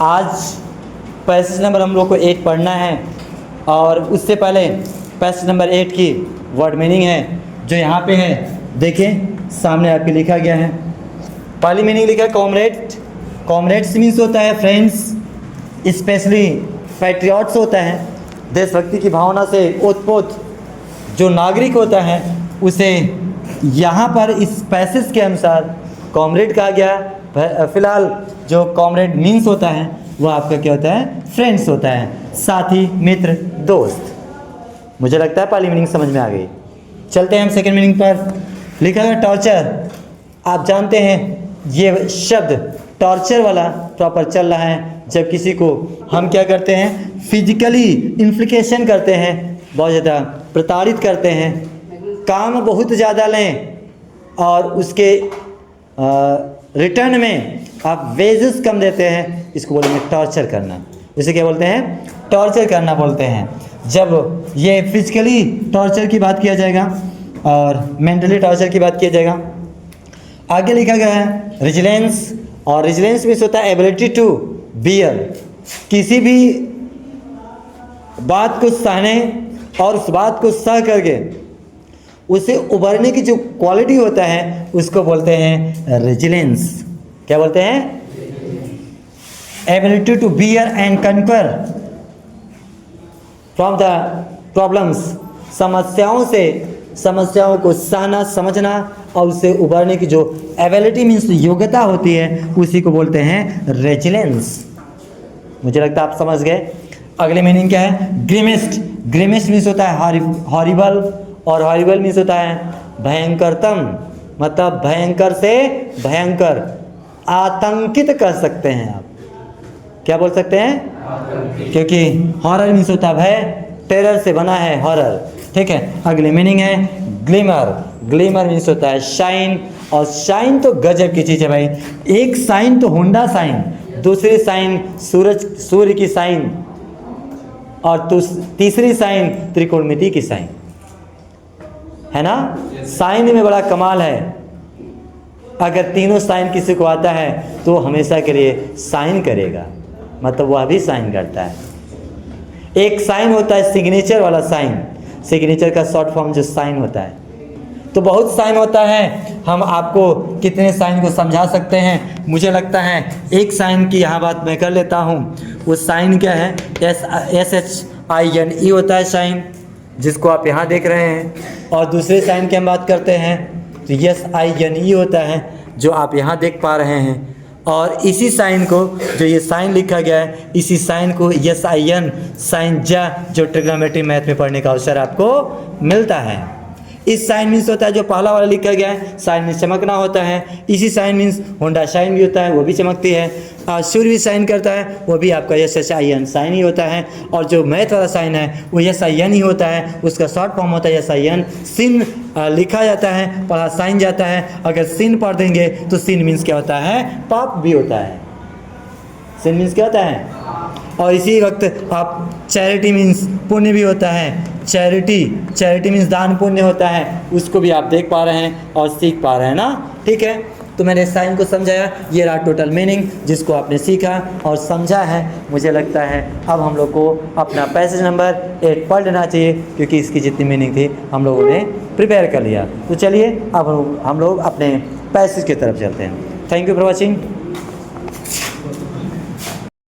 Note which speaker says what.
Speaker 1: आज passage number हम लोग को 8 पढ़ना है और उससे पहले पैसेज नंबर 8 की वर्ड मीनिंग है जो यहाँ पे है। देखिए सामने आपके लिखा गया है। पहली मीनिंग लिखा है कॉमरेड। कॉमरेड्स मीन्स होता है फ्रेंड्स, स्पेशली पैट्रियट्स होता है, देशभक्ति की भावना से ओतप्रोत जो नागरिक होता है उसे यहाँ पर इस पैसेज के अनुसार कॉमरेड कहा गया। फिलहाल जो कॉमरेड मीन्स होता है वो आपका क्या होता है, फ्रेंड्स होता है, साथी, मित्र, दोस्त। मुझे लगता है पहली मीनिंग समझ में आ गई। चलते हैं हम सेकंड मीनिंग पर। लिखा है टॉर्चर। आप जानते हैं ये शब्द टॉर्चर वाला प्रॉपर चल रहा है जब किसी को हम क्या करते हैं, फिजिकली इन्फ्लिकेशन करते हैं, बहुत ज़्यादा प्रताड़ित करते हैं, काम बहुत ज़्यादा लें और उसके रिटर्न में आप वेजेस कम देते हैं, इसको बोलेंगे टॉर्चर करना। इसे क्या बोलते हैं, टॉर्चर करना बोलते हैं। जब ये फिजिकली टॉर्चर की बात किया जाएगा और मेंटली टॉर्चर की बात किया जाएगा। आगे लिखा गया है रेजिलेंस, और रेजिलेंस मीन्स होता है एबिलिटी टू बियर, किसी भी बात को सहने और उस बात को सह करके उसे उभरने की जो क्वालिटी होता है उसको बोलते हैं रेजिलेंस। क्या बोलते हैं, ability to bear and conquer from the problems, समस्याओं को सहना, समझना और उससे उभरने की जो एबिलिटी मीन्स योग्यता होती है उसी को बोलते हैं रेजिलेंस। मुझे लगता है आप समझ गए। अगले मीनिंग क्या है, ग्रिमिस्ट। ग्रिमिस्ट मीन्स होता है हॉरिबल, और हॉरिबल मीन्स होता है भयंकरतम, मतलब भयंकर से भयंकर, आतंकित कर सकते हैं आप। क्या बोल सकते हैं, क्योंकि हॉरर मीन्स होता है भय, टेरर से बना है हॉरर। ठीक है। अगले मीनिंग है ग्लिमर। ग्लिमर मीन्स होता है शाइन, और शाइन तो गजब की चीज़ है भाई। एक साइन तो होंडा साइन, दूसरी साइन सूर्य की साइन, और तीसरी साइन त्रिकोणमिति की साइन, है ना। साइन में बड़ा कमाल है। अगर तीनों साइन किसी को आता है तो हमेशा के लिए साइन करेगा, मतलब वह भी साइन करता है। एक साइन होता है सिग्नेचर वाला साइन, सिग्नेचर का शॉर्ट फॉर्म जो साइन होता है। तो बहुत साइन होता है, हम आपको कितने साइन को समझा सकते हैं। मुझे लगता है एक साइन की यहाँ बात मैं कर लेता हूँ। वो साइन क्या है, SHINE होता है साइन, जिसको आप यहाँ देख रहे हैं। और दूसरे साइन की हम बात करते हैं तो SINE होता है, जो आप यहाँ देख पा रहे हैं। और इसी साइन को, जो ये साइन लिखा गया है, इसी साइन को SIN साइन जा, जो ट्रिग्नोमेट्री मैथ में पढ़ने का अवसर आपको मिलता है। इस साइन मीन्स होता है जो पहला वाला लिखा गया है, साइन मीन्स चमकना होता है। इसी साइन मीन्स होंडा शाइन भी होता है, वो भी चमकती है। सूर्य भी साइन करता है, वो भी आपका SHIN साइन ही होता है। और जो मैथ वाला साइन है वो SIN ही होता है, उसका शॉर्ट फॉर्म होता है SIN। सिन लिखा जाता है, पढ़ा साइन जाता है। अगर सिन पढ़ देंगे तो सिन मीन्स क्या होता है, पाप भी होता है। सिन मीन्स क्या होता है। और इसी वक्त आप चैरिटी मीन्स पुण्य भी होता है। चैरिटी मीन्स दान पुण्य होता है, उसको भी आप देख पा रहे हैं और सीख पा रहे हैं ना। ठीक है, तो मैंने साइन को समझाया। ये रहा टोटल मीनिंग जिसको आपने सीखा और समझा है। मुझे लगता है अब हम लोग को अपना पैसेज नंबर 8 पढ़ लेना चाहिए, क्योंकि इसकी जितनी मीनिंग थी हम लोगों ने प्रिपेयर कर लिया। तो चलिए अब हम लोग अपने पैसेज की तरफ चलते हैं। Thank you for watching.